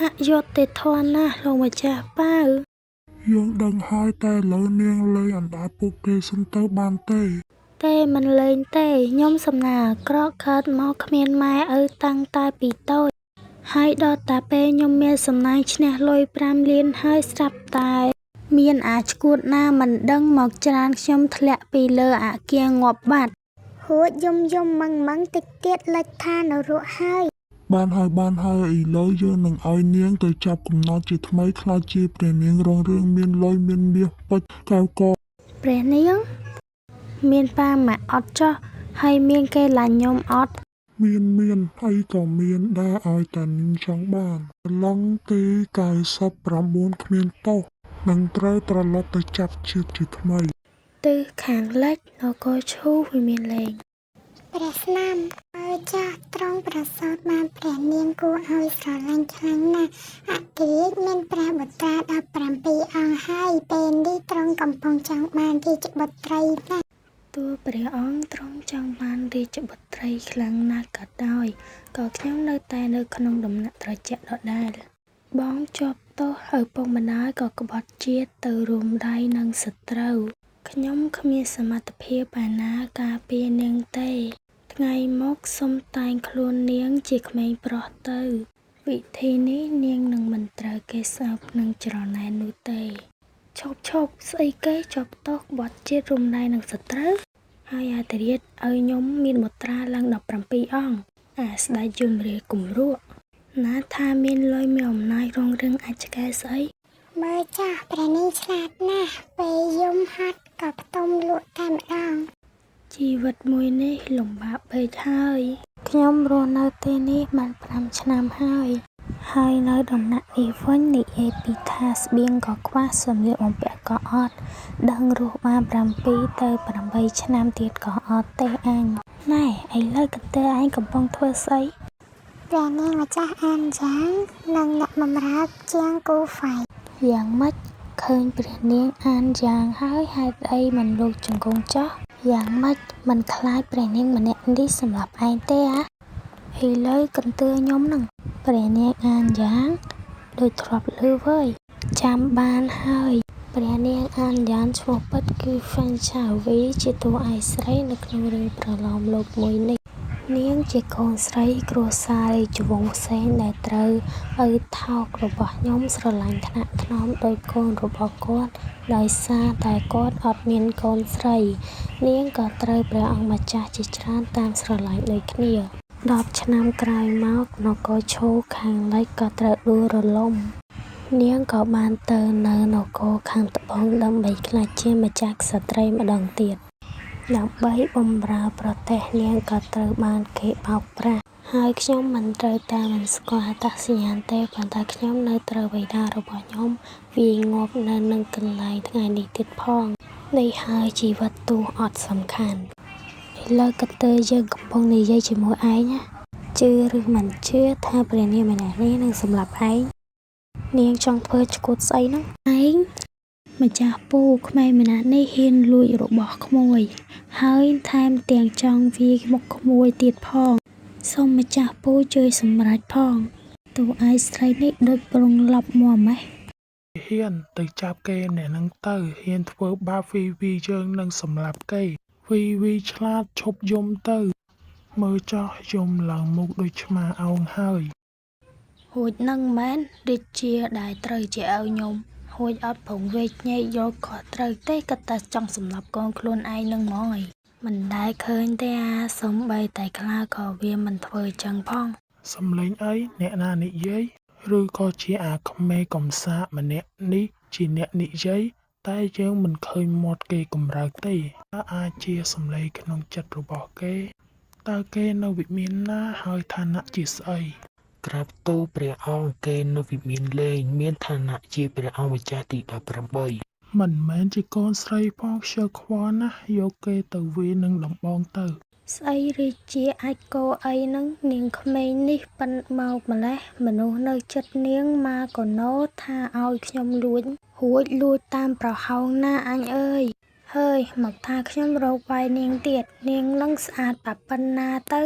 អយុត្តិធម៌ណាស់លោកម្ចាស់ប៉ាវយើងដឹងហើយតែលើនាងលេងអណ្ដាតពួកគេសុំទៅបានទេមិនលេងទេខ្ញុំសំណាអាក្រក់កើតមកគ្មានម៉ែឪតាំងតែពីតូចហើយដល់តែពេលខ្ញុំមានសំណាងឈ្នះលុយ5 លានហើយស្រាប់តែមានអាចឈួតណាមិនដឹងមកច្រានខ្ញុំធ្លាក់ពីលើអាគារងាប់បាត់រួចយំម៉ងតិចទៀតលេចថានរកហើយបានហើយឥឡូវយើងនឹងឲ្យនាងទៅចាប់កំណត់ជាថ្មីខ្លាចជាព្រះនាងរងរឿងមានលុយមានមាសពេជ្រកែវកព្រះនាងមានប៉ាម៉ាក់អត់ចោះហើយមានគេឡាញខ្ញុំអត់មានអីក៏មានដែរឲ្យតែនាងចង់បានឡងទី99គ្មានទោសនឹងត្រូវត្រឡប់ទៅចាប់ជាតិជាថ្មីទិសខាងលិចនគរឈូវិមានលេងព្រះស្នាមមើលចាស់ត្រង់ប្រសោតបានព្រះនាងគួរឲ្យស្រឡាញ់ខ្លាំងណាស់អធិរាជមានព្រះបុត្រា17អង្គហើយពេលនេះទ្រង់កំពុងចង់បានរាជបុត្រីណាស់តួព្រះអង្គទ្រង់ចង់បានរាជបុត្រីខ្លាំងណាស់ក៏ដោយក៏ខ្ញុំនៅតែនៅក្នុងដំណាក់ត្រជាក់ដដែលបងជាប់ទោសឪពុកម្ដាយក៏ក្បត់ជាតិទៅរួមដៃនឹងសត្រូវខ្ញុំគ្មានសមត្ថភាពអាណាការពារនាងទេថ្ងៃមកសុំតែងខ្លួននាងជាក្មេងប្រុសទៅវិធីនេះនាងនឹងមិនត្រូវគេសើបនឹងច្រណែននោះទេឈប់ស្អីគេជាប់ទោសក្បត់ជាតិរួមដៃនឹងសត្រូវហើយអធិរាជឲ្យខ្ញុំមានបុត្រាឡើង17អង្គអាស្ដេចយមរាជគំរក់ណាថាមានលុយមានអំណាចរងរឿងអាចឆ្កែស្អីមើលចាស់ព្រះនាងឆ្លាតណាស់ពេលយំហាត់ក៏ផ្ទុំលក់តែម្ដងជីវិតមួយនេះលំបាកពេកហើយខ្ញុំរស់នៅទីនេះបាន5 ឆ្នាំហើយនៅដំណាក់នេះវិញនិយាយពីថាស្បៀងក៏ខ្វះសម្លៀកបំពាក់ក៏អត់ដឹងរស់បាន7 ទៅ 8 ឆ្នាំទៀតក៏អត់ទេអញណែឥឡូវកន្ទើឯងកំពុងធ្វើស្អីព្រះនាងម្ចាស់អានយ៉ាងនិងអ្នកបម្រើជាងគូហ្វៃយ៉ាងម៉េចឃើញព្រះនាងអានយ៉ាងហើយហេតុអីមិនលោកជង្គង់ចោះយ៉ាងម៉េចមិនខ្លាចព្រះនាងម្នាក់នេះសម្រាប់ឯងទេឥឡូវកន្ទើខ្ញុំនឹងព្រះនាងអានយ៉ាងដូចធ្លាប់ឮវើយចាំបានហើយព្រះនាងអានយ៉ាងឈ្មោះពិតគឺហ្វាន់ឆាវីជាតួឯកស្រីនៅក្នុងរឿងប្រលោមលោកមួយនេះនាងជាកូនស្រីគ្រួសាររាជវង្សសេនដែលត្រូវឪថោករបស់ខ្ញុំស្រឡាញ់ថ្នាក់ថ្នមដោយកូនរបស់គាត់ដោយសារតែគាត់អត់មានកូនស្រីនាងក៏ត្រូវព្រះអង្គម្ចាស់ជាច្រើនតាមស្រឡាញ់ដូចគ្នា10 ឆ្នាំក្រោយមកនគរឈូខាងលិចក៏ត្រូវដួលរលំនាងក៏បានទៅនៅនគរខាងត្បូងដើម្បីក្លាយជាម្ចាស់ក្សត្រីម្ដងទៀតដើម្បីបម្រើប្រទេសនាងក៏ត្រូវបានគេបោកប្រាស់ហើយខ្ញុំមិនត្រូវតែមិនស្គាល់អត្តសញ្ញាណទេប៉ុន្តែខ្ញុំនៅត្រូវបិតារបស់ខ្ញុំវាយងាប់នៅនឹងកន្លែងថ្ងៃនេះទៀតផងនេះហើយជីវិតទោះអត់សំខាន់ឥឡូវកន្ទើយើងកំពុងនិយាយជាមួយឯងជឿឬមិនជឿថាព្រះនាងម្នាក់នេះនឹងសម្លាប់ឯងនាងចង់ធ្វើឈួតស្អីហ្នឹងឯងម្ចាស់ពូក្មេងម្នាក់នេះហ៊ានលួចរបស់ក្មួយហើយថែមទាំងចង់វាយមុខក្មួយទៀតផងសូមម្ចាស់ពូជួយសម្រេចផងតួឯកស្រីនេះដូចប្រងឡប់មាំម៉េះហ៊ានទៅចាប់គេអ្នកនឹងទៅហ៊ានធ្វើបាបវីយើងនឹងសម្លាប់គេវីឆ្លាតឈប់យំទៅមើលចោះយំឡើងមុខដូចឆ្មាអោងហើយហួចនឹងមែនដូចជាដែលត្រូវជាឲ្យខ្ញុំហួចអត់ប្រងវេកញែកយកខុសត្រូវទេគាត់តែចង់សម្លាប់កូនខ្លួនឯងនឹងហ្មងមិនដែលឃើញទេសំបីតែខ្លាក៏វាមិនធ្វើចឹងផងសំលេងអីអ្នកណានិយាយឬក៏ជាអាក្មេងកំសាកម្នាក់នេះជាអ្នកនិយាយតែយើងមិនឃើញមាត់គេកម្រើកទេអាចជាសំឡេងក្នុងចិត្តរបស់គេតើគេនៅវិមានណាហើយឋានៈជាស្អីក្រាបទូលព្រះអង្គគេនៅវិមានលេងមានឋានៈជាព្រះអង្គម្ចាស់ទី18មិនមែនជាកូនស្រីផងខ្ជិលខ្វល់ណាស់យកគេទៅវាយនឹងដំបងទៅស្អីរាជាអាចគោអីនឹងនាងក្មេងនេះប៉ិនមកម្លេះមនុស្សនៅចិត្តនាងមកកណោថាឲ្យខ្ញុំលួចតាមប្រហោងណាអញអើយហើយមកថាខ្ញុំរកវាយនាងទៀតនាងនឹងស្អាតប៉ប៉ុណ្ណាទៅ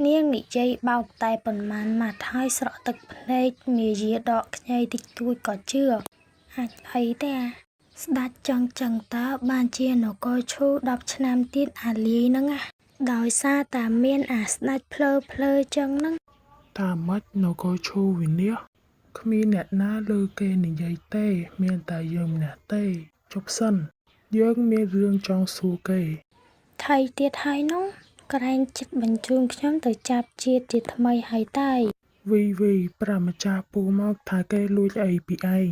នាងនិយាយបោកតែប៉ុន្មានម៉ាត់ហើយស្រក់ទឹកភ្នែកមាយាដកខ្ញីតិចតួចក៏ជឿអាចអីទេស្ដេចចង់ចឹងតើបានជានគរឈូ10ឆ្នាំទៀតអាលាយហ្នឹងដោយសារតែមានអាស្ដេចភ្លើចឹងហ្នឹង តាមម៉េចនគរឈូវិនាសគ្មានអ្នកណាលើគេនិយាយទេមានតែយើងម្នាក់ទេជប់សិនយើងមានរឿងចង់សួរគេ ថៃទៀតហើយនោះក្រែងចិត្តបញ្ជូនខ្ញុំទៅចាប់ជាតិជាថ្មីហើយតែ វីប្រាម្ចាស់ពូមកថាគេលួចអីពីឯង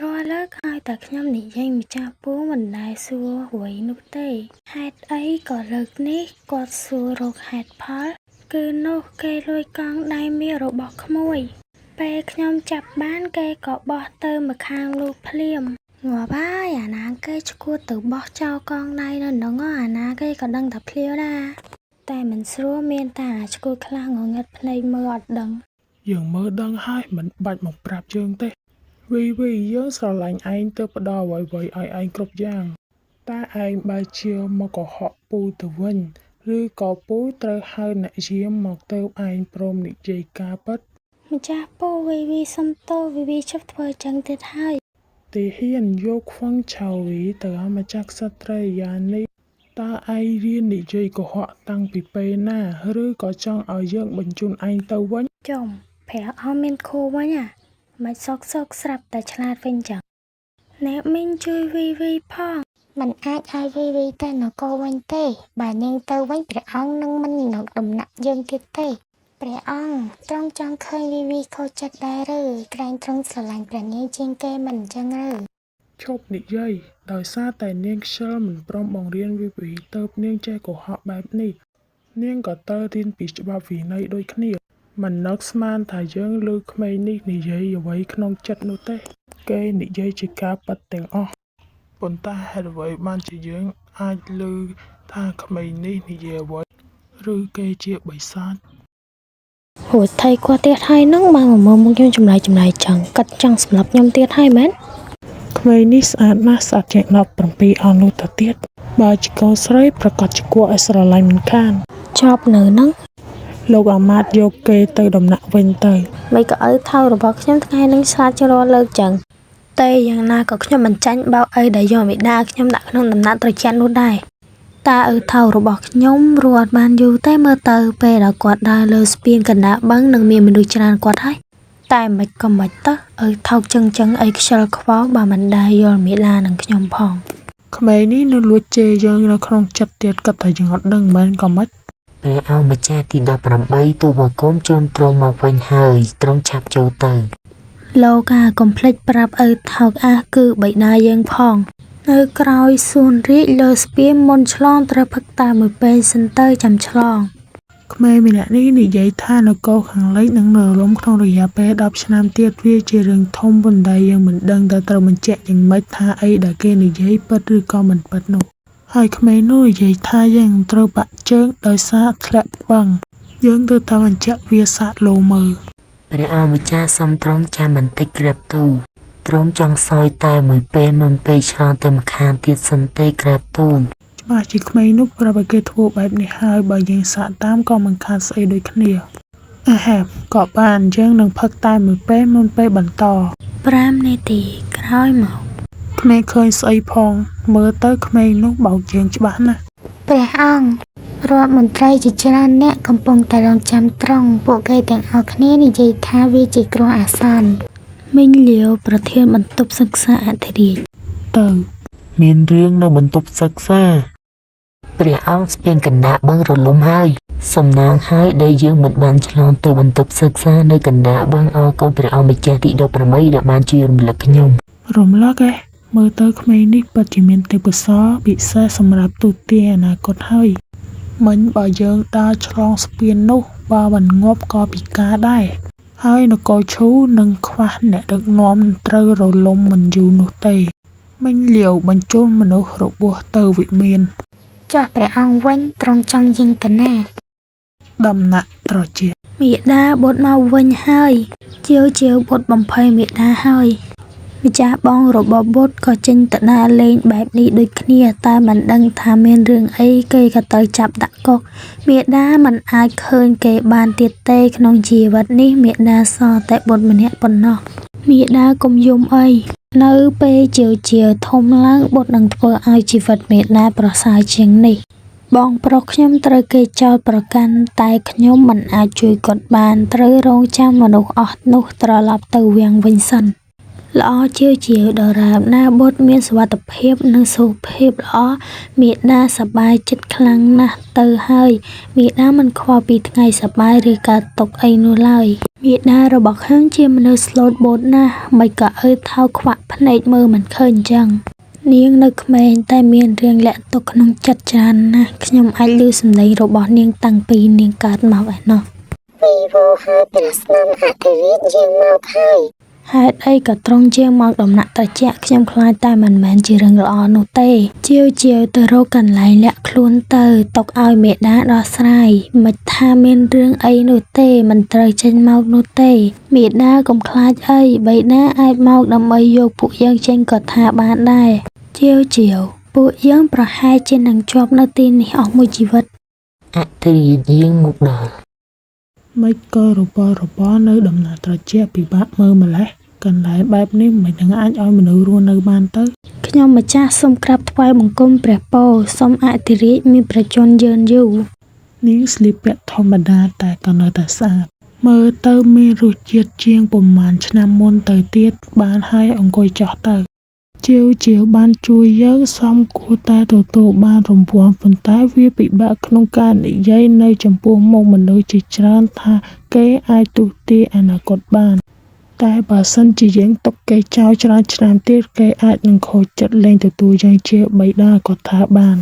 រាល់លើកឲ្យតែខ្ញុំនិយាយម្ចាស់ពូមិនដែលសួរអ្វីនោះទេហេតុអីក៏លើកនេះគាត់សួររកហេតុផលគឺនោះគេលួចកង់ដៃមាសរបស់ក្មួយពេលខ្ញុំចាប់បានគេក៏បោះទៅម្ខាងលោកភ្លាមងាប់ហើយអាណាគេឈួតទៅបោះចោលកង់ដៃនៅហ្នឹងអាណាគេក៏ដឹងតែភ្លាវដែរតែមិនស្រួលមានតែអាឈួតខ្លាំងងងឹតភ្នែកមើលអត់ដឹងយើងមើលដឹងហើយមិនបាច់មកប្រាប់យើងទេវីយើងស្រឡាញ់ឯងទៅផ្ដល់អ្វីៗឲ្យឯងគ្រប់យ៉ាងតែឯងបែរជាមកកុហកពូទៅវិញឬក៏ពូត្រូវហៅអ្នកយាមមកទៅឯងព្រមនិយាយការពិតម្ ចាស់ពូវីសុំទោសវីឈប់ធ្វើចឹងទៀតហើយ ទីហ៊ានយកខ្វឹងឆៅវីទៅឲ្យម្ចាស់ក្សត្រីយ៉ានេះតើឯងរៀននិយាយកុហកតាំងពីពេលណាឬក៏ចង់ឲ្យយើងបញ្ជូនឯងទៅវិញ ចំព្រះអង្គមានគោវិញមិនសោកស្រាប់តែឆ្លាតវិញចឹងអ្នកមីងជួយវីផងមិនអាចឲ្យវីទៅនគរវិញទេបើនាងទៅវិញព្រះអង្គនឹងមិននៅដំណាក់យើងទៀតទេព្រះអង្គទ្រង់ចង់ឃើញវីខូចចិត្តដែរឬក្រែងទ្រង់ស្រឡាញ់ព្រះនាងជាងគេមិនអញ្ចឹងឬ ឈប់និយាយដោយសារតែនាងខ្ជិលមិនព្រមបង្រៀនវីទៅនាងចេះកុហកបែបនេះនាងក៏ត្រូវរៀនពីច្បាប់វិន័យដូចគ្នាមិននឹកស្មានថាយើងលើក្មេងនេះនិយាយអ្វីក្នុងចិត្តនោះទេគេនិយាយជាការពិតទាំងអស់ប៉ុន្តែហេតុអ្វីបានជាយើងអាចឮថាក្មេងនេះនិយាយអ្វីឬគេជាបិសាច ហួចថៃគាត់ទៀតហើយនឹងមកមើលមុខខ្ញុំចម្លែកចឹងកាត់ចង់សម្លាប់ខ្ញុំទៀតហើយមែន ក្មេងនេះស្អាតណាស់ស្អាតជាង17អស់នោះទៅទៀតបើជាកូនស្រីប្រកាសជាគួរឲ្យស្រឡាញ់មិនខាន ចប់នៅហ្នឹង លោកអាម៉ាតយកគេទៅដំណាក់វិញទៅ មិនក៏ឪថៅរបស់ខ្ញុំថ្ងៃនឹងស្លាប់ជារាល់លើកចឹងតែយ៉ាងណាក៏ខ្ញុំមិនចាញ់បោកអីដែលយកមេដាខ្ញុំដាក់ក្នុងដំណាក់ត្រជាក់នោះដែរតាឪថៅរបស់ខ្ញុំរស់អត់បានយូរតែមើលទៅពេលដែលគាត់ដើរលើស្ពានកណ្ដាលបឹងនឹងមានមនុស្សច្រើនគាត់ហើយតែមិនក៏មិនទៅឪថៅចឹងអីខ្ជិលខ្វល់បើមិនដែរយល់មេដានឹងខ្ញុំផង ក្មេងនេះនៅលួចជេរយើងនៅក្នុងចិត្តទៀតគិតថាយើងអត់ដឹងមែនក៏មិន ព្រះអង្គម្ចាស់ទី18ទូបង្គំជូនទ្រង់មកវិញហើយទ្រង់ឆាប់ចូលទៅ លោកកុំភ្លេចប្រាប់ឪថៅគឺបិតាយើងផងនៅក្រោយសួនរាជលើស្ពានមុនឆ្លងត្រូវផឹកតែមួយពេលសិនទៅចាំឆ្លង ក្មេងម្នាក់នេះនិយាយថានគរខាងលិចនឹងនៅរលំក្នុងរយៈពេល10ឆ្នាំទៀតវាជារឿងធំប៉ុន្តែយើងមិនដឹងថាត្រូវបញ្ជាក់យ៉ាងម៉េចថាអីដែលគេនិយាយពិតឬក៏មិនពិតនោះហើយក្មេងនោះនិយាយថាយើងត្រូវបាក់ជើងដោយសារធ្លាក់បឹងយើងត្រូវតែបញ្ជាក់វាសាកលោមើល ព្រះអង្គម្ចាស់សូមទ្រង់ចាំបន្តិចក្រាបទូលទ្រង់ចង់សោយតែមួយពេលមុនពេលឆ្លងទៅម្ខាងទៀតសិនទេក្រាបទូល ច្បាស់ជាក្មេងនោះប្រាប់ឲ្យគេធ្វើបែបនេះហើយបើយើងសាកតាមក៏មិនខាតស្អីដូចគ្នាក៏បានយើងនឹងផឹកតែមួយពេលមុនពេលបន្ត 5 នាទីក្រោយមក ក្មេងឃើញស្អីផងមើលទៅក្មេងនោះបោកយើងច្បាស់ណាស់ ព្រះអង្គរដ្ឋមន្ត្រីជាច្រើនអ្នកកំពុងតែរងចាំត្រង់ពួកគេទាំងអស់គ្នានិយាយថាវាជាគ្រោះអាសន្ន មីងលាវប្រធានបន្ទប់សិក្សាអធិរាជ ទៅ មានរឿងនៅបន្ទប់សិក្សាព្រះអង្គស្ពានកណ្ដាលបឹងរលំហើយសំណាងហើយដែលយើងមិនបានឆ្លងទៅបន្ទប់សិក្សានៅកណ្ដាលបឹងអរគុណព្រះអង្គម្ចាស់ទី18ដែលបានជួយរំលឹកខ្ញុំ រំលឹកមើលទៅក្មេងនេះពិតជាមានទេពកោសល្យពិសេសសម្រាប់ទូទាអនាគតហើយមិញបើយើងដើរឆ្លងស្ពាននោះបើមិនងាប់ក៏ពិការដែរហើយនគរឈូនឹងខ្វះអ្នកដឹកនាំត្រូវរលំមិនយូរនោះទេមិញលាវបញ្ជូនមនុស្សរបួសទៅវិមាន ចុះព្រះអង្គវិញទ្រង់ចង់ยิงទៅណា ដំណាក់ត្រជាក់ មេដាបុតមកវិញហើយជាវបុតបំភ័យមេដាហើយ ម្ចាស់បងរបស់បុត្រក៏ចេញទៅដើរលេងបែបនេះដូចគ្នាតែមិនដឹងថាមានរឿងអីគេក៏ទៅចាប់ដាក់គុកមាតាមិនអាចឃើញគេបានទៀតទេក្នុងជីវិតនេះមាតាសល់តែបុត្រម្នាក់ប៉ុណ្ណោះមាតាកុំយំអីនៅពេលជាធំឡើងបុត្រនឹងធ្វើឲ្យជីវិតមាតាប្រសើរជាងនេះបងប្រុសខ្ញុំត្រូវគេចោទប្រកាន់តែខ្ញុំមិនអាចជួយគាត់បានត្រូវរងចាំមនុស្សអស់នោះត្រឡប់ទៅវាំងវិញសិនល្អជាដរាបណាបុត្រមានសុវត្ថិភាពនិងសុខភាពល្អមាតាសប្បាយចិត្តខ្លាំងណាស់ទៅហើយមាតាមិនខ្វល់ពីថ្ងៃសប្បាយឬការទុក្ខអីនោះឡើយមាតារបស់ខ្ញុំជាមនុស្សស្លូតបូតណាស់មិនក៏ថោខ្វាក់ភ្នែកមើលមិនឃើញអញ្ចឹងនាងនៅក្មេងតែមានរឿងលាក់ទុកក្នុងចិត្តច្រើនណាស់ខ្ញុំអាចឮសំឡេងរបស់នាងតាំងពីនាងកើតមកឯណោះវីវូហើយព្រះស្នំអធិរាជយាងមកហើយហេតុអីក៏ត្រង់ជាមកដំណាក់ត្រជាក់ខ្ញុំខ្លាចតែមិនមែនជារឿងល្អនោះទេជាវទៅរកកន្លែងលាក់ខ្លួនទៅទុកឲ្យមេដាដោះស្រាយមិនថាមានរឿងអីនោះទេមិនត្រូវចេញមកនោះទេមេដាកុំខ្លាចអីបិតាអាចមកដើម្បីយកពួកយើងចេញក៏ថាបានដែរជាវពួកយើងប្រហែលជានឹងជាប់នៅទីនេះអស់មួយជីវិតអធិរាជយាងមកដល់មិនក៏របស់នៅដំណាក់ត្រជាក់ពិបាកមើលម្លេះកន្លែងបែបនេះមិននឹងអាចឲ្យមនុស្សរស់នៅបានទៅខ្ញុំម្ចាស់សូមក្រាបថ្វាយបង្គំព្រះពរសូមអធិរាជមានប្រជញ្ញយឺនយូរនាងស្លៀកពាក់ធម្មតាតែក៏នៅតែស្អាតមើលទៅមានរសជាតិជាងប្រមាណឆ្នាំមុនទៅទៀតបានហើយអង្គុយចោះទៅជាវបានជួយយើងសំគួរតែទទួលបានរង្វាន់ប៉ុន្តែវាពិបាកក្នុងការនិយាយនៅចំពោះមុខមនុស្សជាច្រើនថាគេអាចទស្សន៍ទាយអនាគតបានតែបើសិនជាយើងទុកគេចោលច្រើនឆ្នាំទៀតគេអាចនឹងខូចចិត្តលែងទទួលយើងជាបិតាក៏ថាបាន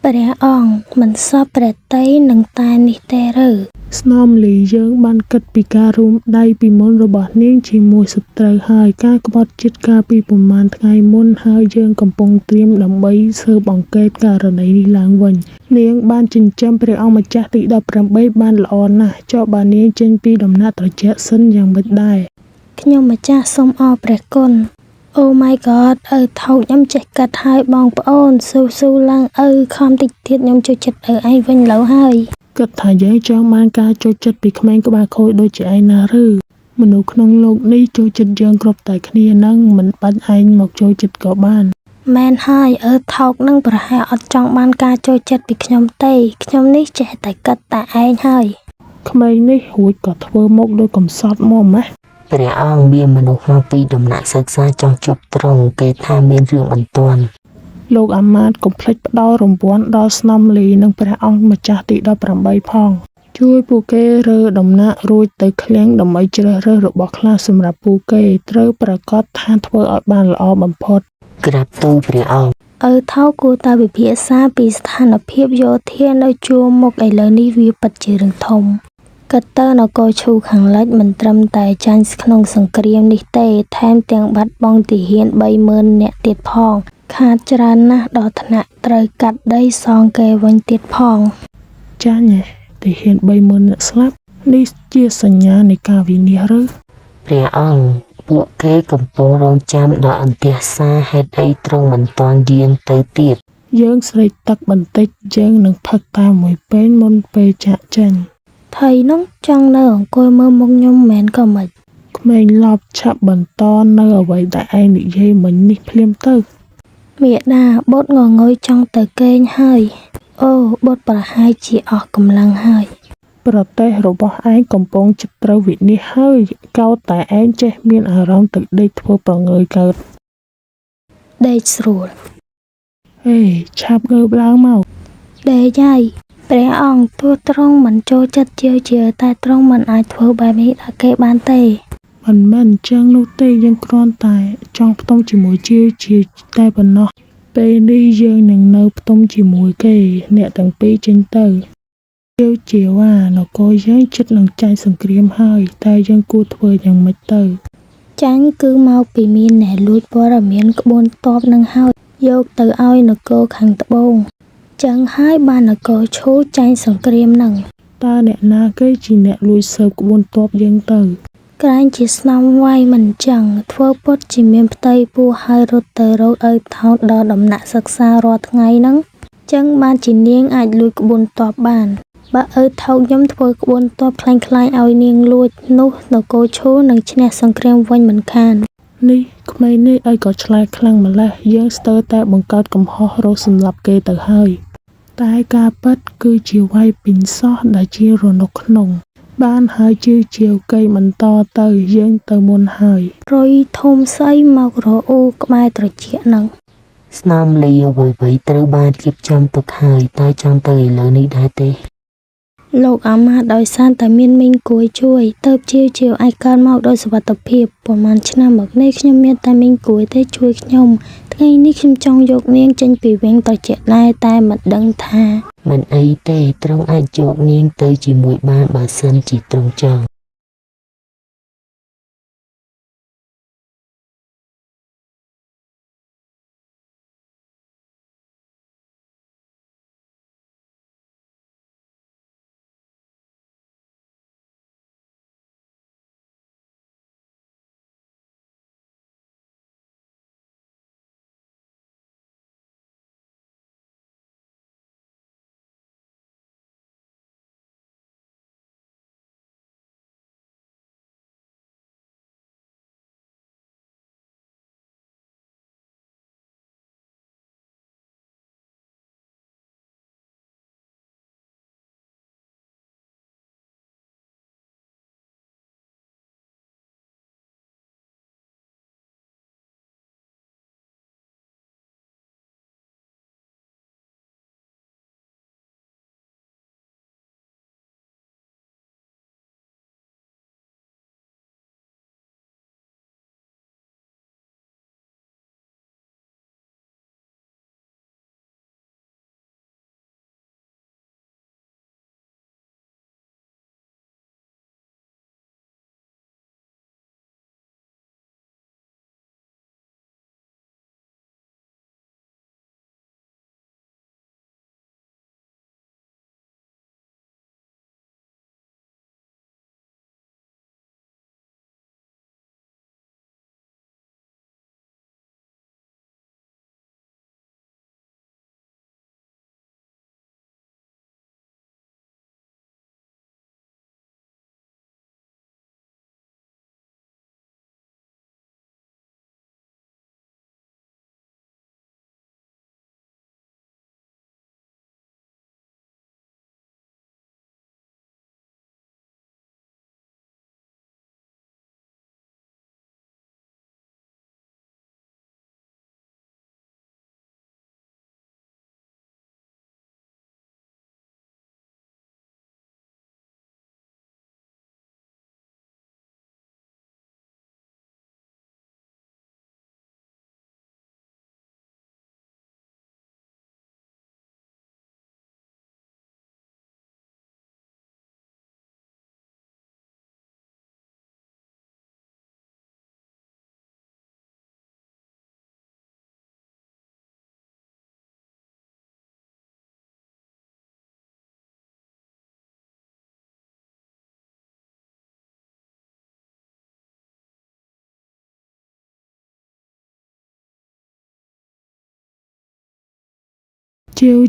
ព្រះអង្គមិនសពព្រះតីនឹងតែនេះទេឬស្នំលីយើងបានគិតពីការរួមដៃពីមុនរបស់នាងជាមួយសត្រូវហើយការក្បត់ចិត្តការពីប្រមាណថ្ងៃមុនហើយយើងកំពុងត្រៀមដើម្បីស៊ើបអង្កេតករណីនេះឡើងវិញនាងបានចិញ្ចឹមព្រះអង្គម្ចាស់ទី18បានល្អណាស់ចុះបើនាងចេញពីដំណាក់ត្រជាក់សិនយ៉ាងមិនដែរខ្ញុំម្ចាស់សូមអរព្រះគុណOh my god ថោកខ្ញុំចេះកាត់ហើយបងប្អូនស៊ូឡើងខំតិចទៀតខ្ញុំចូលចិត្តឯងវិញឡូវហើយគិតថាយើងចង់បានការចូលចិត្តពីក្មេងក្បាលខូចដូចជាឯងណាឬមនុស្សក្នុងโลกនេះចូលចិត្តយើងគ្រប់តែគ្នានឹងមិនបាច់ឯងមកចូលចិត្តក៏បានមែនហើយថោកនឹងប្រហែលអត់ចង់បានការចូលចិត្តពីខ្ញុំទេខ្ញុំនេះចេះតែគិតតែឯងហើយក្មេងនេះរួចក៏ធ្វើមុខដូចកំសត់មកម៉េះព្រះអង្គមានមនុស្សមកពីដំណាក់សិក្សាចង់ជួបត្រង់គេថាមានរឿងបន្ទាន់លោកអាម៉ាតកុំភ្លេចផ្ដល់រង្វាន់ដល់ស្នំលីនិងព្រះអង្គម្ចាស់ទី18ផងជួយពួកគេរើដំណាក់រួចទៅឃ្លាំងដើម្បីជ្រើសរើសរបស់ខ្លះសម្រាប់ពួកគេត្រូវប្រកាសថាធ្វើឲ្យបានល្អបំផុតក្រាបទូលព្រះអង្គថោគួរតែវិភាសាពីស្ថានភាពយោធានៅជួរមុខឥឡូវនេះវាពិតជារឿងធំកតើនគរឈូខាងលិចមិនត្រឹមតែចាញ់ក្នុងសង្គ្រាមនេះទេថែមទាំងបាត់បង់ទាហាន 30,000 នាក់ទៀតផងខាតច្រើនណាស់ដល់ថ្នាក់ត្រូវកាត់ដីសងគេវិញទៀតផងចាញ់ទាហាន 30,000 នាក់ស្លាប់នេះជាសញ្ញានៃការវិនាសឬព្រះអង្គពួកគេកំពុងរងចាំដល់អន្ទះសារហេតុអីទ្រង់មិនទាន់យាងទៅទៀតយើងស្រេកទឹកបន្តិចយើងនឹងផឹកតាមមួយពេលមុនពេលចាក់ចេញថៃនោះចង់នៅអង្គុយមើលមុខខ្ញុំមែនក៏មិនក្មេងឡប់ឆាប់បន្តនៅអ្វីដែលឯងនិយាយមិញនេះភ្លាមទៅមេដាបុតងងុយចង់ទៅគេងហើយបុតប្រហែលជាអស់កម្លាំងហើយប្រទេសរបស់ឯងកំពុងជិតត្រូវវិនិច្ឆ័យហើយកោតតែឯងចេះមានអារម្មណ៍ទឹកដេកធ្វើប្រងើយកើតដេកស្រួលឆាប់ងើបឡើងមកដេកហើយព្រះអង្គទោះទ្រង់មិនចូលចិត្តជាតែទ្រង់មិនអាចធ្វើបែបនេះដល់គេបានទេមិនមែនអញ្ចឹងនោះទេយើងគ្រាន់តែចង់ផ្ទុំជាមួយជាតែប៉ុណ្ណោះពេលនេះយើងនឹងនៅផ្ទុំជាមួយគេអ្នកទាំងពីរចេញទៅជានគរយើងជិតនឹងចាញ់សង្គ្រាមហើយតែយើងគួរធ្វើយ៉ាងម៉េចទៅចាញ់គឺមកពីមានអ្នកលួចព័ត៌មានក្បួនទ័ពនឹងហើយយកទៅឲ្យនគរខាងត្បូងចឹងហើយបាននគរឈូចាញ់សង្គ្រាមនឹងតើអ្នកណាគេជាអ្នកលួចស៊ើបក្បួនទ័ពយើងទៅ ក្រែងជាស្នំវាយមិនចឹងធ្វើពុតជាមានផ្ទៃពោះហើយរត់ទៅរកឪថោកដល់ដំណាក់សិក្សារាល់ថ្ងៃហ្នឹងចឹងបានជានាងអាចលួចក្បួនទ័ពបានបើឪថោកខ្ញុំធ្វើក្បួនទ័ពខ្លាញ់ឲ្យនាងលួចនោះនគរឈូនឹងឈ្នះសង្គ្រាមវិញមិនខាននេះក្មេងនេះអីក៏ឆ្លែកខ្លាំងម្ល៉េះយើងស្ទើរតែបង្កើតកំហុសរកសម្លាប់គេទៅហើយតែការពិតគឺជាវាយពិញសោះដែលជារនុកក្នុងបានហើយជឿជាវកៃបន្តទៅយើងទៅមុនហើយរុយធំស្អីមករអ៊ូក្បែរត្រចៀកនឹងស្នំលីអ្វីៗត្រូវបានរៀបចំទុកហើយតែចង់ទៅឥឡូវនេះដែរទេលោកអាម៉ាដោយសារតែមានមីងគួយជួយទៅជាអាចកើតមកដោយសុវត្ថិភាពប្រហែលឆ្នាំមកនេះខ្ញុំមានតែមីងគួយទេជួយខ្ញុំថ្ងៃនេះខ្ញុំចង់យកនាងចេញពីវិញត្រជាក់ដែរតែមិនដឹងថាមិនអីទេត្រង់អាចយកនាងទៅជាមួយបានបើសិនជាត្រង់ចង់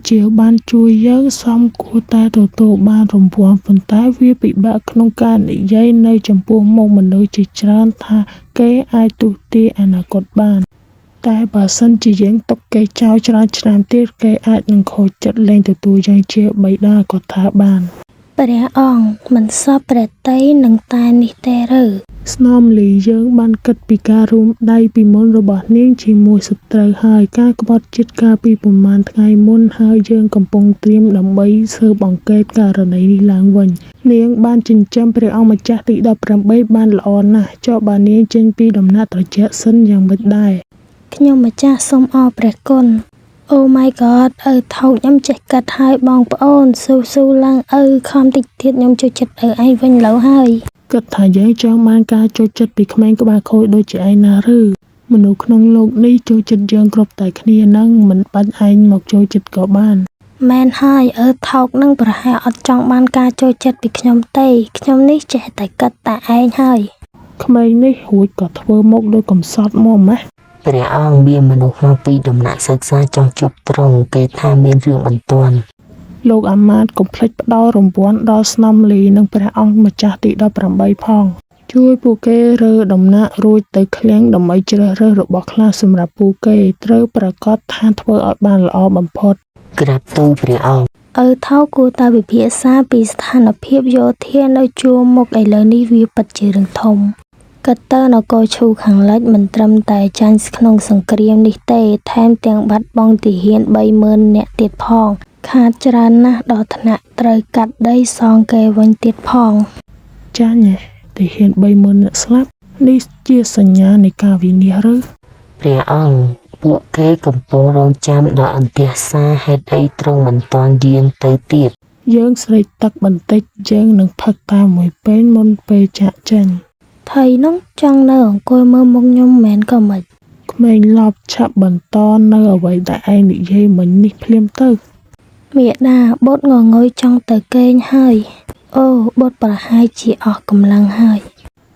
ជាវបានជួយយើងសមគួរតែទទួលបានរង្វាន់ប៉ុន្តែវាពិបាកក្នុងការនិយាយនៅចំពោះមុខមនុស្សជាច្រើនថាគេអាចទស្សន៍ទាយអនាគតបានតែបើសិនជាយើងទុកគេចោលច្រើនឆ្នាំទៀតគេអាចនឹងខូចចិត្តលែងទទួលយើងជាបិតាក៏ថាបានព្រះអង្គមិនសពព្រះតីនឹងតែនេះទេឬស្នំលីយើងបានគិតពីការរួមដៃពីមុនរបស់នាងជាមួយសត្រូវហើយការក្បត់ចិត្តកាលពីប្រមាណថ្ងៃមុនហើយយើងកំពុងត្រៀមដើម្បីស៊ើបអង្កេតករណីនេះឡើងវិញនាងបានចិញ្ចឹមព្រះអង្គម្ចាស់ទី18បានល្អណាស់ចុះបើនាងចេញពីដំណាក់ត្រជាក់សិនយ៉ាងម៉េចដែរខ្ញុំម្ចាស់សូមអរព្រះគុណអូ my god ឪថោកខ្ញុំចេះកាត់ហើយបងប្អូនស៊ូឡើងឪខំតិចទៀតខ្ញុំចូលចិត្តឪឯងវិញឡូវហើយគិតថាយើងចង់បានការចូលចិត្តពីក្មេងក្បាលខូចដូចជាឯងណាឬមនុស្សក្នុងโลกនេះចូលចិត្តយើងគ្រប់តែគ្នានឹងមិនបាច់ឯងមកចូលចិត្តក៏បានមែនហើយឪថោកនឹងប្រហែលអត់ចង់បានការចូលចិត្តពីខ្ញុំទេខ្ញុំនេះចេះតែគិតតែឯងហើយ ក្មេងនេះរួចក៏ធ្វើមកដោយកំសត់មកម៉េះ ព្រះអង្គមានមនុស្សមកពីដំណាក់សិក្សាចង់ជួបត្រង់គេថាមានរឿងបន្ទាន់ លោកអាមាត្យកុំភ្លេចផ្ដល់រង្វាន់ដល់ស្នំលីនិងព្រះអង្គម្ចាស់ទី18ផងជួយពួកគេរើដំណាក់រួចទៅឃ្លាំងដើម្បីជ្រើសរើសរបស់ខ្លះសម្រាប់ពួកគេត្រូវប្រកាសថាធ្វើឲ្យបានល្អបំផុត ក្រាបទូលព្រះអង្គ ឪថោគួរតែពិភាក្សាពីស្ថានភាពយោធានៅជួរមុខឥឡូវនេះវាពិតជារឿងធំកាត់តើនគរឈូខាងលិចមិនត្រឹមតែចាញ់ក្នុងសង្គ្រាមនេះទេថែមទាំងបាត់បង់ទាហាន 30,000 នាក់ទៀតផងខាតច្រើនណាស់ដល់ថ្នាក់ត្រូវកាត់ដីសងគេវិញទៀតផង ចាញ់ទាហាន 30,000 នាក់ស្លាប់នេះជាសញ្ញានៃការវិនាសឬ ព្រះអង្គពួកគេកំពុងរងចាំដល់អន្ទះសារហេតុអីទ្រង់មិនតាន់យាងទៅទៀត យើងស្រេកទឹកបន្តិចយើងនឹងផឹកតាមមួយពេលមុនពេលចាក់ចេញ ថៃនោះចង់នៅអង្គុយមើលមុខខ្ញុំមែនក៏មិន ក្មេងឡប់ឆាប់បន្តនៅអ្វីដែលឯងនិយាយមិញនេះភ្លាមទៅ មេដាបុតងងុយចង់ទៅគេងហើយអូបុតប្រហែលជាអស់កម្លាំងហើយ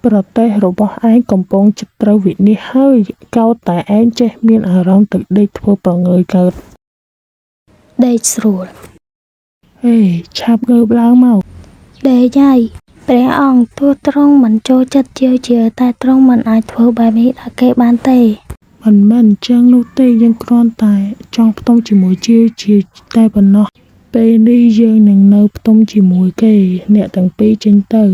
ប្រទេសរបស់ឯងកំពុងជិតត្រូវវិនាសហើយកោតតែឯងចេះមានអារម្មណ៍ទៅដេកធ្វើប្រងើយកើត ដេកស្រួល ហេឆាប់ងើបឡើងមក ដេកហើយព្រះអង្គទោះទ្រង់មិនចូលចិត្តជាតែទ្រង់មិនអាចធ្វើបែបនេះដល់គេបានទេ មិនមែនអញ្ចឹងនោះទេយើងគ្រាន់តែចង់ផ្ទុំជាមួយជាតែប៉ុណ្ណោះពេលនេះយើងនឹងនៅផ្ទុំជាមួយគេអ្នកទាំងពីរចេញទៅ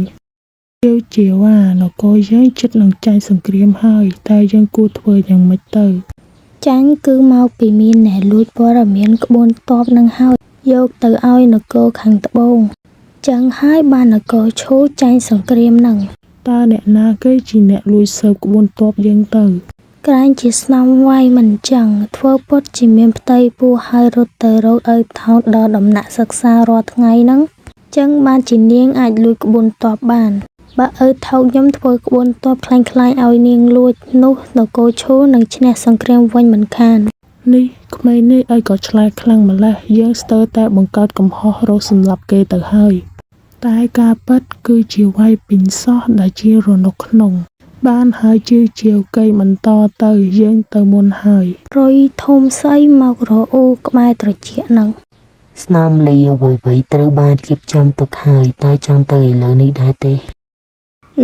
ជាว่านគរយើងជិតនឹងចាញ់សង្គ្រាមហើយតែយើងគួរធ្វើយ៉ាងម៉េចទៅ ចាញ់គឺមកពីមានអ្នកលួចព័ត៌មានក្បួនទ័ពនឹងហើយយកទៅឲ្យនគរខាងត្បូងចឹងហើយបាននគរឈូចាញ់សង្គ្រាមនឹង តើអ្នកណាគេជាអ្នកលួចស៊ើបក្បួនទ័ពយើងទៅ ក្រែងជាស្នំវាយមិនចឹងធ្វើពុតជាមានផ្ទៃពោះហើយរត់ទៅរកឲ្យថោតដល់ដំណាក់សិក្សារាល់ថ្ងៃហ្នឹងចឹងបានជានាងអាចលួចក្បួនទ័ពបានបើឪថោកខ្ញុំធ្វើក្បួនទ័ពខ្លាញ់ឲ្យនាងលួចនោះនគរឈូនឹងឈ្នះសង្គ្រាមវិញមិនខាន នេះក្មេងនេះឲ្យក៏ឆ្លែកខ្លាំងម្ល៉េះយើងស្ទើរតែបង្កើតកំហុសរកសម្លាប់គេទៅហើយតែការពិតគឺជាវាយពីនសោះដែលជារនុកក្នុងបានហើយជឿជាវកៃបន្តទៅយើងទៅមុនហើយ រុយធំស្អីមករអ៊ូក្បែរត្រចៀកនឹង ស្នំលីអ្វីៗត្រូវបានរៀបចំទុកហើយតែចង់ទៅឥឡូវនេះដែរទេ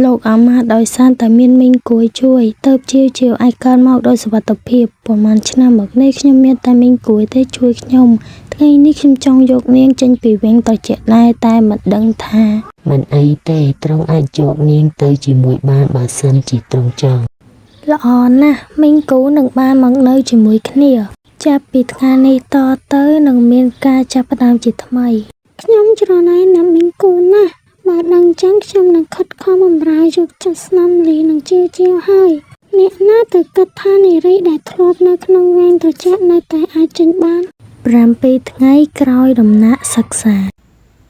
លោកអាមាត្យដោយសារតែមានមីងគួយជួយទៅជាអាចកើតមកដោយសុវត្ថិភាពប្រហែលឆ្នាំមកនេះខ្ញុំមានតែមីងគួយទេជួយខ្ញុំថ្ងៃនេះខ្ញុំចង់យកនាងចេញពីវិញត្រជាក់ដែរតែមិនដឹងថា មិនអីទេទ្រង់អាចយកនាងទៅជាមួយបានបើសិនជាទ្រង់ចង់ ល្អណាស់មីងគូនឹងបានមកនៅជាមួយគ្នាចាប់ពីថ្ងៃនេះតទៅនឹងមានការចាប់ផ្ដើមជាថ្មីខ្ញុំច្រណែនណាមីងគូណាស់បើដឹងចឹងខ្ញុំនឹងខិតខំបម្រើយកចិត្តស្នំលីនឹងជាហើយអ្នកណាទៅគិតថានារីដែលធ្លាប់នៅក្នុងវែងត្រជាក់នៅតែអាចចេញបាន 7 ថ្ងៃក្រោយដំណាក់សិក្សា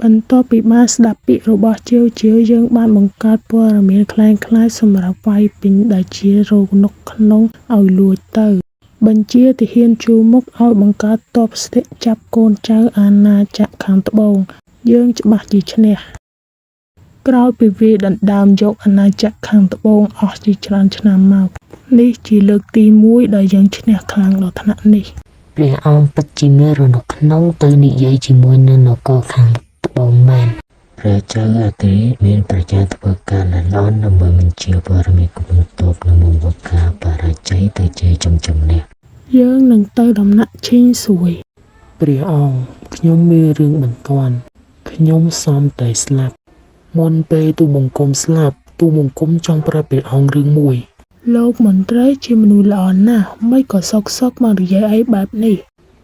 បន្ទាប់ពីបានស្ដាប់ពាក្យរបស់ជាវយើងបានបង្កើតព័ត៌មានคล้ายសម្រាប់វាយពីនដែលជារោគនុកក្នុងឲ្យលួចទៅបញ្ជាទាហានជួរមុខឲ្យបង្កើតទ័ពស្ទាក់ចាប់កូនចៅអាណាចក្រខាងត្បូងយើងច្បាស់ជាឈ្នះក្រោយពីវាដណ្ដើមយកអាណាចក្រខាងត្បូងអស់ជាច្រើនឆ្នាំមកនេះជាលើកទី1ដែលយើងឈ្នះខ្លាំងដល់ថ្នាក់នេះ ព្រះអង្គពិតជាមានរនុកក្នុងទៅនិយាយជាមួយនឹងនគរខាងត្បូងមែនព្រះចៅអគ្គមានប្រជាធ្វើការណែនាំដើម្បីបញ្ជាព័ត៌មានក្បួនទ័ពនិងបង្វឹកការបរាជ័យទៅជាជំនះ យើងនឹងទៅដំណាក់ឈីងសួយព្រះអង្គខ្ញុំមានរឿងបន្ទាន់ខ្ញុំសមតែស្លាប់មុនពេលទូបង្គំស្លាប់ទូបង្គំចង់ប្រាប់ព្រះអង្គរឿងមួយលោកមន្ត្រីជាមនុស្សល្អណាស់មិនក៏សុកមកនិយាយអីបែបនេះ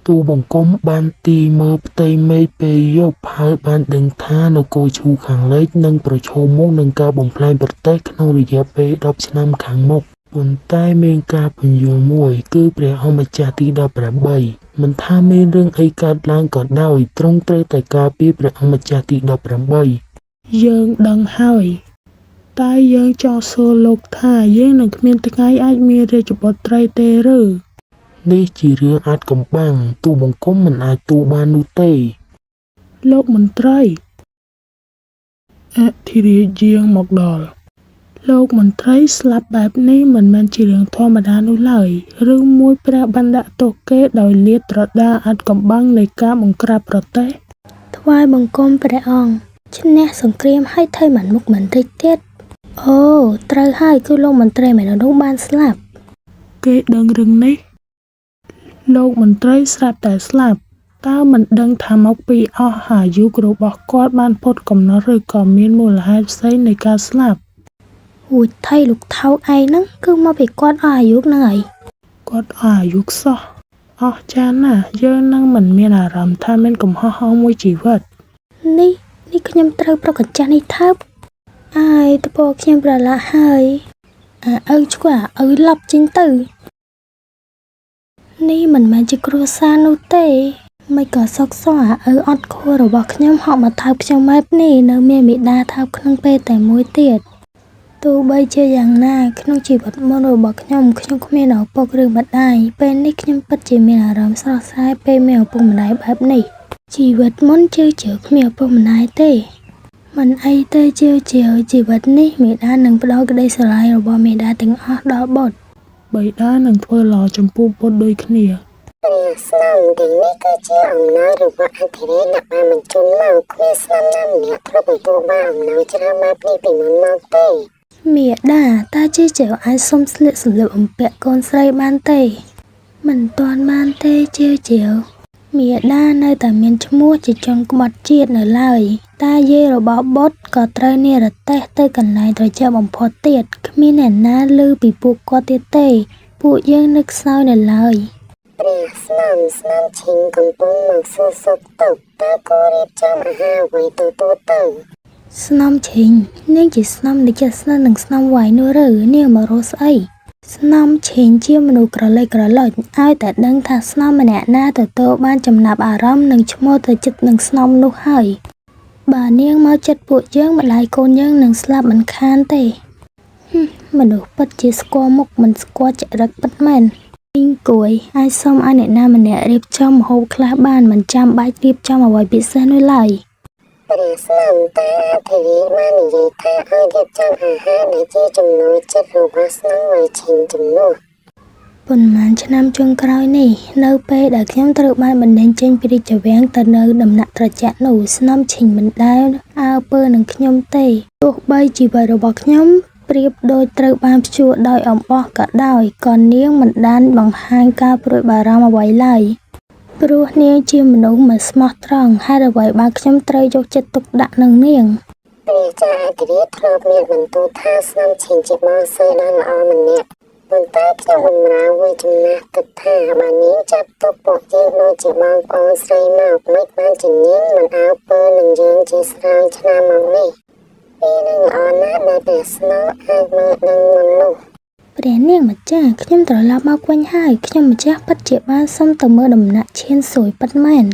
ទូបង្គំបានទីមើលផ្ទៃមេឃពេលយប់ហើយបានដឹងថានគរឈូខាងលិចនឹងប្រឈមមុខនឹងការបំផ្លាញប្រទេសក្នុងរយៈពេល10ឆ្នាំខាងមុខប៉ុន្តែមានការពន្យល់មួយគឺព្រះអង្គម្ចាស់ទី18មិនថាមានរឿងអីកើតឡើងក៏ដោយទ្រង់ត្រូវតែការពារព្រះអង្គម្ចាស់ទី18យើងដឹងហើយតែយើងចង់សួរលោកថាយើងនឹងគ្មានថ្ងៃអាចមានរាជបុត្រីទេឬនេះជារឿងអាចកំបាំងទូបង្គំមិនអាចទូបាននោះទេលោកមន្ត្រីអធិរាជយាងមកដល់ លោកមន្ត្រីស្លាប់បែបនេះមិនមែនជារឿងធម្មតានោះឡើយឬមួយព្រះបានដាក់ទោសគេដោយលាតត្រដាងអាថ៌កំបាំងនៃការបង្ក្រាបប្រទេស ថ្វាយបង្គំព្រះអង្គឈ្នះសង្គ្រាមហើយថៃមិនមុខមិនតិចទៀតអូត្រូវហើយគឺលោកមន្ត្រីមែននោះបានស្លាប់ គេដឹងរឿងនេះលោកមន្ត្រីស្រាប់តែស្លាប់តើមិនដឹងថាមកពីអស់អាយុរបស់គាត់បានផុតកំណត់ឬក៏មានមូលហេតុផ្សេងនៃការស្លាប់ ហួចថៃលោកថោកឯហ្នឹងគឺមកពីគាត់អស់អាយុហ្នឹងហើយ គាត់អស់អាយុសោះអស់ចាណាស់យើងនឹងមិនមានអារម្មណ៍ថាមានកំហុសអស់មួយជីវិត នេះខ្ញុំត្រូវប្រកញ្ចាស់នេះថើបអាយតពខ្ញុំប្រឡាក់ហើយឪឈ្មោះឪឡប់ចេញទៅនេះមិនមែនជាគ្រួសារនោះទេមិនក៏សុកសោះឪអត់ខួររបស់ខ្ញុំហក់មកថើបខ្ញុំបែបនេះនៅមានមេដាថើបក្នុងពេលតែមួយទៀតទោះបីជាយ៉ាងណាក្នុងជីវិតមុនរបស់ខ្ញុំគ្មានឪពុកឬម្ដាយពេលនេះខ្ញុំពិតជាមានអារម្មណ៍ស្រស់ស្រាយពេលមានឪពុកម្ដាយបែបនេះជីវិតមុនជឿគ្មានឪពុកម្ដាយទេមិនអីទេជឿជីវិតនេះមេដានឹងផ្ដល់ក្តីស្រឡាញ់របស់មេដាទាំងអស់ដល់បុត្របិតានឹងធ្វើល្អចំពោះបុត្រដូចគ្នា ព្រះស្នំទាំងនេះគឺជាអំណោយរបស់អធិរាជអ្នកបានបញ្ជូនមកគ្មានស្នំណាម្នាក់ត្រូវទទួលបានអំណោយច្រើនបែបនេះពីមុនមកទេ មេដាតើជាអាចសុំស្លៀកសម្លៀកបំពាក់កូនស្រីបានទេមិនទាន់បានទេជាមេដានៅតែមានឈ្មោះជាជនក្បត់ជាតិនៅឡើយតាយាយរបស់បុត្រក៏ត្រូវនិរទេសទៅកន្លែងត្រជាក់បំផុតទៀតគ្មានអ្នកណាឮពីពួកគាត់ទៀតទេពួកយើងនឹកសោយនៅឡើយ ព្រះស្នំឈិញកំពុងមកសួរសុខទុក្ខតើគួររៀបចំអាហារអ្វីទទួលទៅ ស្នំឈិញនាងជាស្នំដែលចិត្តស្និទ្ធនឹងស្នំវាយនោះឬនាងមករស់ស្អីស្នំឈិញជាមនុស្សក្រឡេកក្រឡុចឲ្យតែដឹងថាស្នំម្នាក់ណាទទួលបានចំណាប់អារម្មណ៍និងឈ្មោះទៅចិត្តនឹងស្នំនោះហើយបើនាងមកចិត្តពួកយើងម្ដាយកូនយើងនឹងស្លាប់មិនខានទេមនុស្សពិតជាស្គាល់មុខមិនស្គាល់ចរិតពិតមែន ពីងគួយអាចសុំឲ្យអ្នកណាម្នាក់រៀបចំម្ហូបខ្លះបានមិនចាំបាច់រៀបចំអ្វីពិសេសនោះឡើយ ព្រះស្នំតែអធិរាជបាននិយាយថាឲ្យរៀបចំអាហារដែលជាចំណូលចិត្តរបស់ស្នំឲ្យឈិញជំនួស ប៉ុន្មានឆ្នាំចុងក្រោយនេះនៅពេលដែលខ្ញុំត្រូវបានបណ្ដេញចេញពីរាជវាំងទៅនៅដំណាក់ត្រជាក់នោះស្នំឈិញមិនដែលអើពើនឹងខ្ញុំទេទោះបីជីវិតរបស់ខ្ញុំប្រៀបដូចត្រូវបានព្យួរដោយអំបោះក៏ដោយក៏នាងមិនដានបង្ហាញការព្រួយបារម្ភអ្វីឡើយព្រោះនាងជាមនុស្សមិនស្មោះត្រង់ហេតុអ្វីបានខ្ញុំត្រូវយកចិត្តទុកដាក់នឹងនាង ព្រះចាអធិរាជធ្លាប់មានបន្ទូលថាស្នំឈិញជាបងស្រីដ៏ល្អម្នាក់ប៉ុន្តែខ្ញុំបម្រើវាចំណាស់គិតថាបើនាងចាប់ទុកពួកយើងដូចជាបងប្អូនស្រីមកមិនបានជានាងមិនអើពើនឹងយើងជាស្រាយឆ្នាំមកនេះពេលនឹងល្អណាស់ដែលព្រះស្នំអាចមើលដឹងមុននោះ ព្រះនាងម្ចាស់ខ្ញុំត្រឡប់មកវិញហើយខ្ញុំម្ចាស់ពិតជាបានសុំទៅមើលដំណាក់ឈានសួយពិតមែន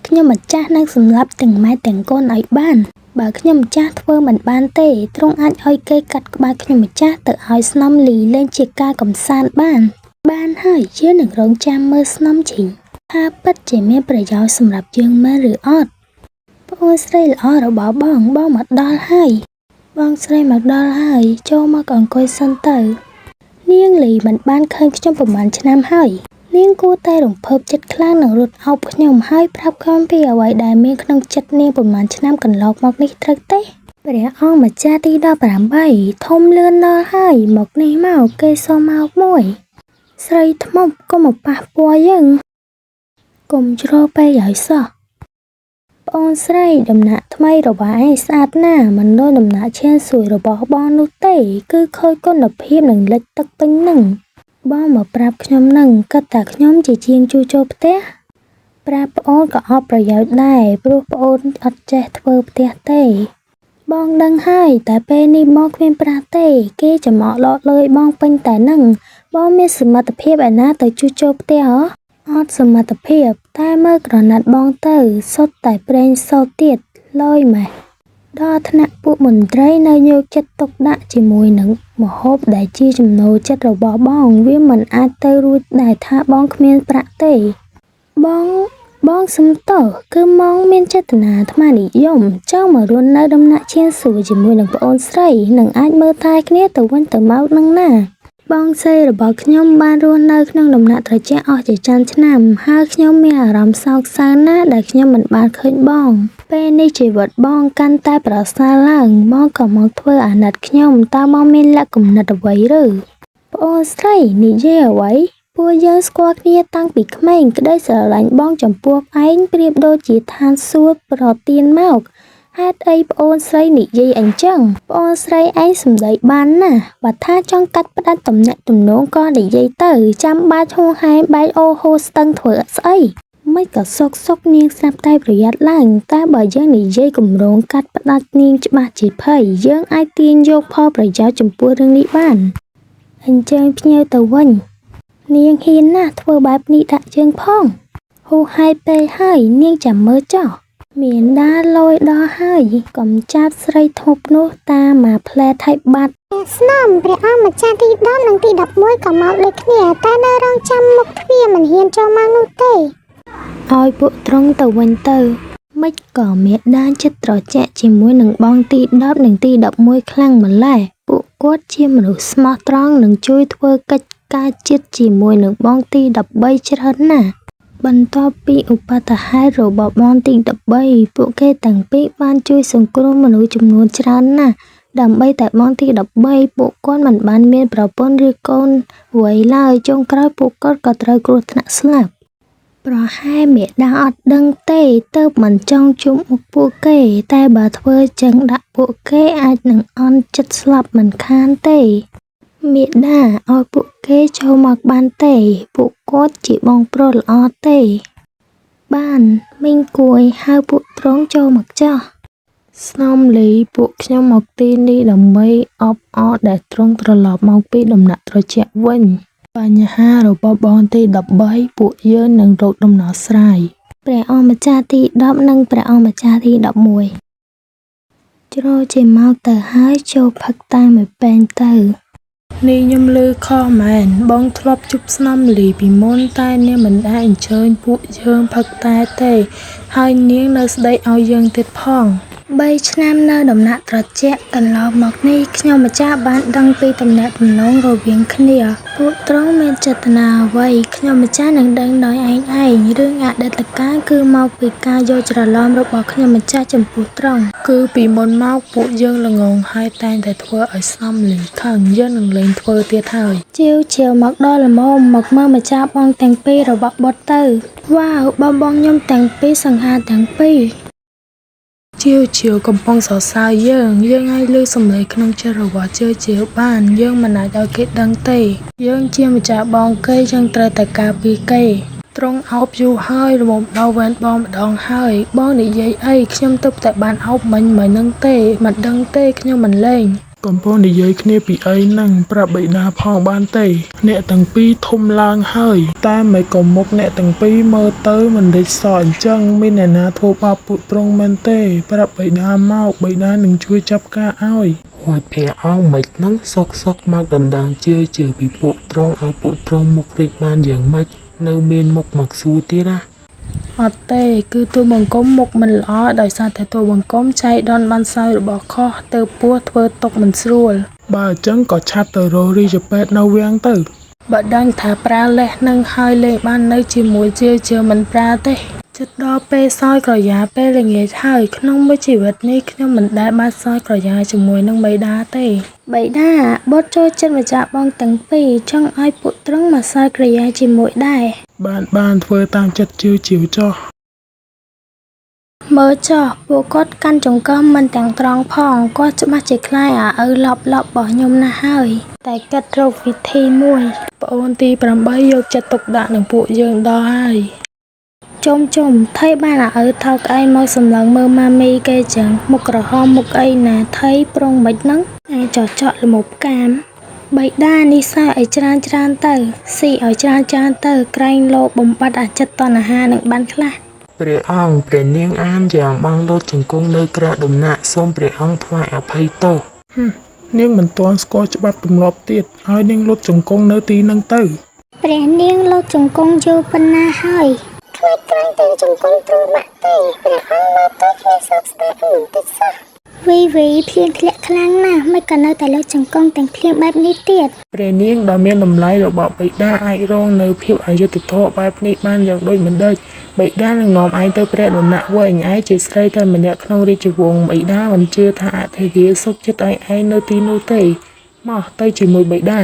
ខ្ញុំម្ចាស់នឹងសម្លាប់ទាំងម៉ែទាំងកូនឲ្យបានបើខ្ញុំម្ចាស់ធ្វើមិនបានទេទ្រង់អាចឲ្យគេកាត់ក្បាលខ្ញុំម្ចាស់ទៅឲ្យស្នំលីលេងជាការកំសាន្តបានហើយយើងនឹងរងចាំមើលស្នំឈិញថាពិតជាមានប្រយោជន៍សម្រាប់យើងមែនឬអត់ប្អូនស្រីល្អរបស់បងមកដល់ហើយបងស្រីមកដល់ហើយចូលមកអង្គុយសិនទៅនាងលីមិនបានឃើញខ្ញុំប្រហែលឆ្នាំហើយនាងគួរតែរំភើបចិត្តខ្លាំងនឹងរត់អោបខ្ញុំហើយប្រាប់ខ្ញុំពីអ្វីដែលមានក្នុងចិត្តនាងប្រហែលឆ្នាំកន្លងមកនេះត្រូវទេព្រះអង្គម្ចាស់ទី18ធំលឿនដល់ហើយមកនេះមកគេសុំមកមួយស្រីថ្មកុំមកប៉ះពាល់យើងកុំជ្រោពេកឲ្យសោះប្អូនស្រីដំណាក់ថ្មីរបស់ឯងស្អាតណាស់មិនដូចដំណាក់ឈានសួយរបស់បងនោះទេគឺខូចគុណភាពនឹងលិចទឹកពេញនឹងបងមកប្រាប់ខ្ញុំនឹងគិតថាខ្ញុំជាជាងជួសជុលផ្ទះប្រាប់ប្អូនក៏អត់ប្រយោជន៍ដែរព្រោះប្អូនអត់ចេះធ្វើផ្ទះទេបងដឹងហើយតែពេលនេះបងគ្មានប្រាស់ទេគេចំអកលក់លើយបងពេញតែនឹងបងមានសមត្ថភាពឯណាទៅជួសជុលផ្ទះហ៎អត់សមត្ថភាពតែមើលក្រណាត់បងទៅសុទ្ធតែប្រេងសូត្រទៀតលយម៉េះដល់ថ្នាក់ពួកមន្ត្រីនៅយកចិត្តទុកដាក់ជាមួយនឹងម្ហូបដែលជាចំណូលចិត្តរបស់បងវាមិនអាចទៅរួចដែលថាបងគ្មានប្រាក់ទេបង បងសំតោគឺម៉ងមានចេតនាអាត្មានិយមចង់មករស់នៅដំណាក់ឈានសួគ៌ជាមួយនឹងប្អូនស្រីនិងអាចមើលថែគ្នាទៅវិញទៅមកនឹងណាបងស្រីរបស់ខ្ញុំបានរស់នៅក្នុងដំណាក់ត្រជាក់អស់ជាច្រើនឆ្នាំហើយខ្ញុំមានអារម្មណ៍សោកសៅណាស់ដែលខ្ញុំមិនបានឃើញបងពេលនេះជីវិតបងកាន់តែប្រសើរឡើងបងក៏មកធ្វើអាណិតខ្ញុំតើបងមានលក្ខគំនិតអ្វីឬប្អូនស្រីនិយាយអ្វីពួកយើងស្គាល់គ្នាតាំងពីក្មេងក្តីស្រឡាញ់បងចំពោះឯងប្រៀបដូចជាឋានសួគ៌ប្រទានមកហេតុអីប្អូនស្រីនិយាយអញ្ចឹងប្អូនស្រីឯងសម្ដីបានណាស់បើថាចង់កាត់ផ្តាច់ទំនាក់ទំនងក៏និយាយទៅចាំបាច់ហួសហេតុបែកអូហូស្ទឹងធ្វើស្អីមិនក៏សុកនាងស្រាប់តែប្រយ័ត្នឡើងតែបើយើងនិយាយគម្រោងកាត់ផ្តាច់នាងច្បាស់ជាភ័យយើងអាចទាញយកផលប្រយោជន៍ចំពោះរឿងនេះបានអញ្ចឹងភ្ញៀវទៅវិញនាងហ៊ានណាស់ធ្វើបែបនេះដាក់ជើងផងហូហេតុពេកហើយនាងចាំមើលចុះមានដាលយដល់ហើយកុំចាប់ស្រីធប់នោះតាមមកផ្លែថៃបាត់ស្នំព្រះអង្គម្ចាស់ទី10និងទី11ក៏មកដូចគ្នាតែនៅរងចាំមុខទ្វារមិនហ៊ានចូលមកនោះទេឲ្យពួកត្រង់ទៅវិញទៅមិនក៏មេដានចិត្តត្រជាក់ជាមួយនឹងបងទី10និងទី11ខ្លាំងម្ល៉េះពួកគាត់ជាមនុស្សស្មោះត្រង់និងជួយធ្វើកិច្ចការជាតិជាមួយនឹងបងទី13ច្រើនណាស់បន្ទាប់ពីឧបទ្ទហេតុរបស់បងទី13ពួកគេទាំងពីរបានជួយសង្គ្រោះមនុស្សចំនួនច្រើនណាស់ដើម្បីតែបងទី13ពួកគាត់មិនបានមានប្រពន្ធឬកូនអ្វីឡើយចុងក្រោយពួកគាត់ក៏ត្រូវគ្រោះថ្នាក់ស្លាប់ប្រហែលមេដាអត់ដឹងទេទើបមិនចង់ជុំមុខពួកគេតែបើធ្វើចឹងដាក់ពួកគេអាចនឹងអន់ចិត្តស្លាប់មិនខានទេមេដាឲ្យពួកគេចូលមកបានទេពួកគាត់ជាបងប្រុសល្អទេបានមីងគួយហៅពួកត្រង់ចូលមកចោះស្នំលីពួកខ្ញុំមកទីនេះដើម្បីអបអរដែលត្រង់ត្រឡប់មកពីដំណាក់ត្រជាក់វិញបញ្ហារបស់បងទី13ពួកយើងនឹងរកដំណោះស្រាយព្រះអង្គម្ចាស់ទី10និងព្រះអង្គម្ចាស់ទី11ជ្រោជាមកទៅហើយចូលផឹកតែមួយពេងទៅនេះខ្ញុំលើខុសមែនបងធ្លាប់ជប់ស្នំលីពីមុនតែនាងមិនអាចអញ្ជើញពួកយើងផឹកតែទេហើយនាងនៅស្ដីឲ្យយើងទៀតផង3ឆ្នាំនៅដំណាក់ត្រជាក់កន្លងមកនេះខ្ញុំម្ចាស់បានដឹងពីទំនាក់ទំនងរវាងគ្នាពួកត្រង់មានចេតនាអ្វីខ្ញុំម្ចាស់នឹងដឹងដោយឯងរឿងអតីតកាលគឺមកពីការយល់ច្រឡំរបស់ខ្ញុំម្ចាស់ចំពោះត្រង់គឺពីមុនមកពួកយើងល្ងងហើយតែងតែធ្វើឲ្យស្នំលីខឹងយើងនឹងលែងធ្វើទៀតហើយជាវមកដល់ល្មមមកមើលម្ចាស់បងទាំងពីររបស់បុតទៅវ៉ាវបងខ្ញុំទាំងពីរសង្ហាទាំងពីរជាវកំពុងសរសើរយើងអាចលើសំឡេងក្នុងចិត្តរបស់ជាវបានយើងមិនអាចឲ្យគេដឹងទេយើងជាម្ចាស់បងគេយើងត្រូវតែការពារគេត្រង់អោបយូរហើយរមុំដល់វ៉ែនបងម្ដងហើយបងនិយាយអីខ្ញុំទើបតែបានអោបមិញនឹងទេមិនដឹងទេខ្ញុំមិនលេងកំពុងនិយាយគ្នាពីអីហ្នឹងប្រាប់បិតាផងបានទេអ្នកទាំងពីរធំឡើងហើយតែមិនក៏មុខអ្នកទាំងពីរមើលទៅមិនដេចសអញ្ចឹងមានអ្នកណាធ្វើបាបពួកត្រង់មែនទេប្រាប់បិតាមកបិតានឹងជួយចាប់ការឲ្យហើយព្រះអង្គមិននឹងសុកមកដណ្ដើមជើពីពួកត្រង់ឲ្យពួកត្រង់មុខរីកបានយ៉ាងម៉េចនៅមានមុខមកសួរទៀតណាអត់ទេគឺតួបង្គំមុខមិនល្អដោយសារតែតួបង្គំចៃដន្យបានសោយរបស់ខុសទៅពោះធ្វើទុកមិនស្រួលបើអញ្ចឹងក៏ឆាប់ទៅរករីជពេទ្យនៅវាំងទៅបើដឹងថាប្រើលេសនឹងហើយលេងបាននៅជាមួយជាមិនប្រើទេចិត្តដល់ពេលសោយក្រយ៉ាពេលល្ងាចហើយក្នុងមួយជីវិតនេះខ្ញុំមិនដែលបានសោយក្រយ៉ាជាមួយនឹងបិតាទេបិតាបុតចូលចិត្តម្ចាស់បងទាំងពីរចង់ឲ្យពួកត្រង់មកសោយក្រយ៉ាជាមួយដែរបានធ្វើតាមចិត្តជាវចោះមើលចោះពួកគាត់កាន់ចង្កឹះមិនទាំងត្រង់ផងគាត់ច្បាស់ជាខ្លាចឪឡប់របស់ខ្ញុំណាស់ហើយតែគិតរកវិធីមួយប្អូនទី8យកចិត្តទុកដាក់នឹងពួកយើងដល់ហើយជុំថៃបានឪថោកឯងមកសម្លឹងមើលម៉ាមីគេចឹងមុខក្រហមមុខអីណាថៃប្រងមិនហ្នឹងឯងចោះល្មប់កាមបៃតានេះសើឲ្យច្រើនទៅស៊ីឲ្យច្រើនទៅក្រែងលោកបំបត្តិអាចិត្តតណ្ហានឹងបានខ្លះព្រះអង្គព្រះនាងអានយ៉ាងបងលោតជង្គង់នៅក្រៅដំណាក់សូមព្រះអង្គថ្វាយអភ័យទោសនាងមិនទាន់ស្គាល់ច្បាប់ទម្លាប់ទៀតហើយនាងលុតជង្គង់នៅទីហ្នឹងទៅព្រះនាងលុតជង្គង់យូរប៉ុណ្ណាហើយគ្មាន អាចក្រែងទៅជង្គង់ទ្រង់បាក់ទេព្រះអង្គមើលទៅគ្មានសោកស្ដាយមិនតិចសោះវីភ្លៀងធ្លាក់ខ្លាំងណាស់មិនក៏នៅតែលើជង្គង់ទាំងភ្លៀងបែបនេះទៀត ព្រះនាងដ៏មានតម្លៃរបស់បិតាអាចរងនៅភាពអយុត្តិធម៌បែបនេះបានយ៉ាងដូចមិនដេចបិតានឹងនាំឯងទៅព្រះដំណាក់វិញឯងជាស្រីតែម្នាក់ក្នុងរាជវង្សបិតាមិនជឿថាអធិរាជសុខចិត្តឲ្យឯងនៅទីនោះទេមកទៅជាមួយបិតា